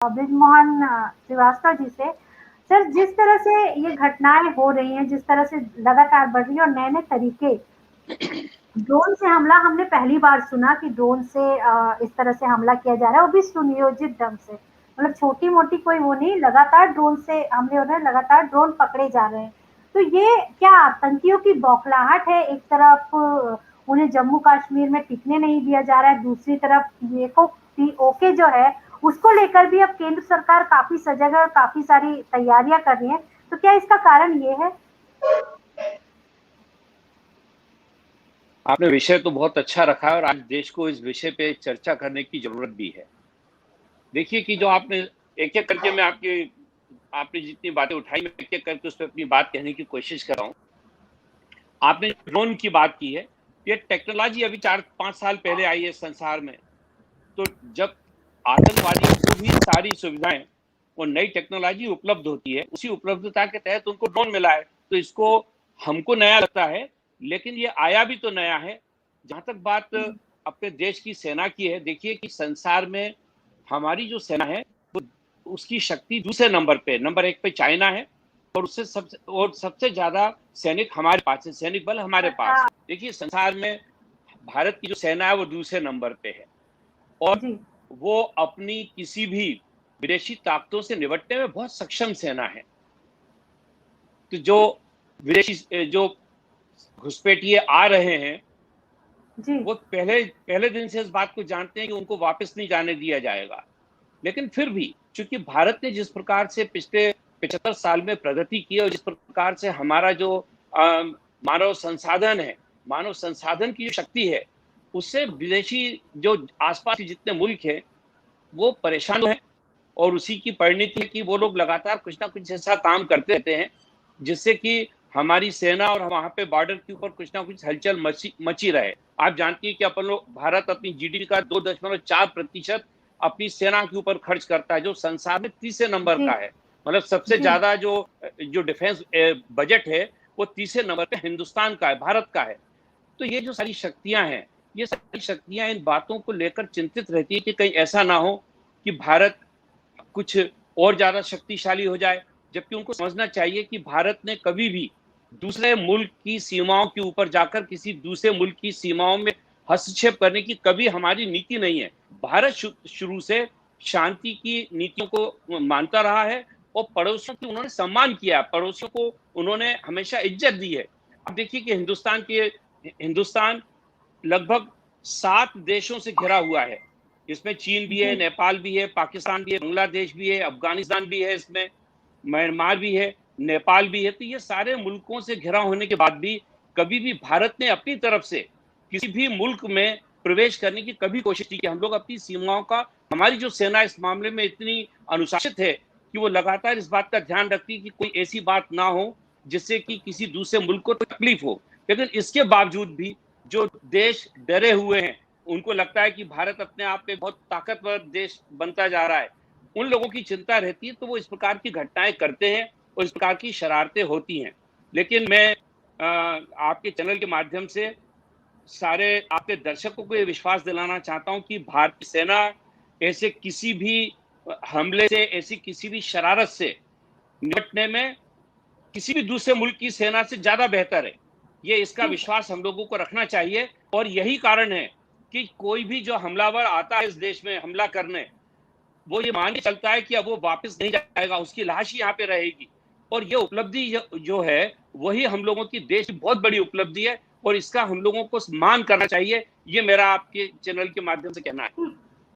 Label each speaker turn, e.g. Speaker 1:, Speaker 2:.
Speaker 1: ब्रिजमोहन श्रीवास्तव जी से। सर, जिस तरह से ये घटनाएं हो रही हैं, जिस तरह से लगातार बढ़ रही है और नए नए तरीके, ड्रोन से हमला हमने पहली बार सुना कि ड्रोन से इस तरह से हमला किया जा रहा है, वो भी सुनियोजित ढंग से, मतलब छोटी मोटी कोई वो नहीं, लगातार ड्रोन से हमले हो रहे हैं, लगातार ड्रोन पकड़े जा रहे हैं। तो ये क्या आतंकियों की बौखलाहट है? एक तरफ उन्हें जम्मू कश्मीर में टिकने नहीं दिया जा रहा है, दूसरी तरफ ओके जो है उसको लेकर भी अब केंद्र सरकार काफी सजग है और काफी सारी तैयारियां कर रही है। तो क्या इसका कारण ये है?
Speaker 2: आपने विषय तो बहुत अच्छा रखा है और आज देश को इस विषय पे चर्चा करने की जरूरत भी है। देखिए कि जो आपने एक एक करके मैं आपने जितनी बातें उठाई, मैं एक एक करके उस पर अपनी बात कहने की कोशिश कर रहा हूँ। आपने ड्रोन की बात की है, ये टेक्नोलॉजी अभी 4-5 साल पहले आई है संसार में। तो जब आतंकवादियों को भी सारी सुविधाएं और नई टेक्नोलॉजी उपलब्ध होती है, उसी उपलब्धता के तहत उनको ड्रोन मिला है। तो इसको हमको नया लगता है, लेकिन ये आया भी तो नया है। जहां तक बात अपने देश की सेना की है, देखिए कि संसार में हमारी जो सेना है वो उसकी शक्ति दूसरे नंबर पे, नंबर 1 पे चाइना है और सबसे ज्यादा सैनिक हमारे पास है, सैनिक बल हमारे पास है। देखिए संसार में भारत की जो सेना है वो दूसरे नंबर पे है और वो अपनी किसी भी विदेशी ताकतों से निपटने में बहुत सक्षम सेना है। तो जो विदेशी जो घुसपैठिए आ रहे हैं वो पहले दिन से इस बात को जानते हैं कि उनको वापस नहीं जाने दिया जाएगा। लेकिन फिर भी चूंकि भारत ने जिस प्रकार से पिछले 75 साल में प्रगति की और जिस प्रकार से हमारा जो मानव संसाधन है, मानव संसाधन की जो शक्ति है, उससे विदेशी जो आसपास के जितने मुल्क हैं वो परेशान हैं और उसी की परिणति है कि वो लोग लगातार कुछ ना कुछ ऐसा काम करते रहते हैं जिससे कि हमारी सेना और वहां पे बॉर्डर के ऊपर कुछ ना कुछ हलचल मची रहे। आप जानती हैं कि अपन लोग, भारत अपनी जीडीपी का 2.4% अपनी सेना के ऊपर खर्च करता है, जो संसार में तीसरे नंबर का है। मतलब सबसे ज्यादा जो डिफेंस बजट है वो तीसरे नंबर पे हिंदुस्तान का है, भारत का है। तो ये जो सारी शक्तियां हैं, ये सारी शक्तियां इन बातों को लेकर चिंतित रहती है कि कहीं ऐसा ना हो कि भारत कुछ और ज्यादा शक्तिशाली हो जाए। जबकि उनको समझना चाहिए कि भारत ने कभी भी दूसरे मुल्क की सीमाओं के ऊपर जाकर किसी दूसरे मुल्क की सीमाओं में हस्तक्षेप करने की कभी हमारी नीति नहीं है। भारत शुरू से शांति की नीतियों को मानता रहा है और पड़ोसियों की उन्होंने सम्मान किया, पड़ोसियों को उन्होंने हमेशा इज्जत दी है। अब देखिए कि हिंदुस्तान लगभग 7 देशों से घिरा हुआ है। इसमें चीन भी है, नेपाल भी है, पाकिस्तान भी है, बांग्लादेश भी है, अफगानिस्तान भी है, इसमें म्यांमार भी है, नेपाल भी है। तो ये सारे मुल्कों से घिरा होने के बाद भी कभी भी भारत ने अपनी तरफ से किसी भी मुल्क में प्रवेश करने की कभी कोशिश नहीं की। हम लोग अपनी सीमाओं का, हमारी जो सेना इस मामले में इतनी अनुशासित है कि वो लगातार इस बात का ध्यान रखती है कि कोई ऐसी बात ना हो जिससे कि किसी दूसरे मुल्क को तकलीफ हो। लेकिन इसके बावजूद भी जो देश डरे हुए हैं, उनको लगता है कि भारत अपने आप में बहुत ताकतवर देश बनता जा रहा है, उन लोगों की चिंता रहती है, तो वो इस प्रकार की घटनाएं करते हैं और इस प्रकार की शरारतें होती हैं। लेकिन मैं आपके चैनल के माध्यम से सारे आपके दर्शकों को ये विश्वास दिलाना चाहता हूं कि भारतीय सेना ऐसे किसी भी हमले से, ऐसी किसी भी शरारत से निपटने में किसी भी दूसरे मुल्क की सेना से ज्यादा बेहतर है। ये इसका विश्वास हम लोगों को रखना चाहिए और यही कारण है कि कोई भी जो हमलावर आता है इस देश में हमला करने, वो ये मान के चलता है कि अब वो वापस नहीं जाएगा, उसकी लाश ही यहाँ पे रहेगी। और ये उपलब्धि जो है वही हम लोगों की देश की बहुत बड़ी उपलब्धि है और इसका हम लोगों को मान करना चाहिए। ये मेरा आपके चैनल के माध्यम से कहना है।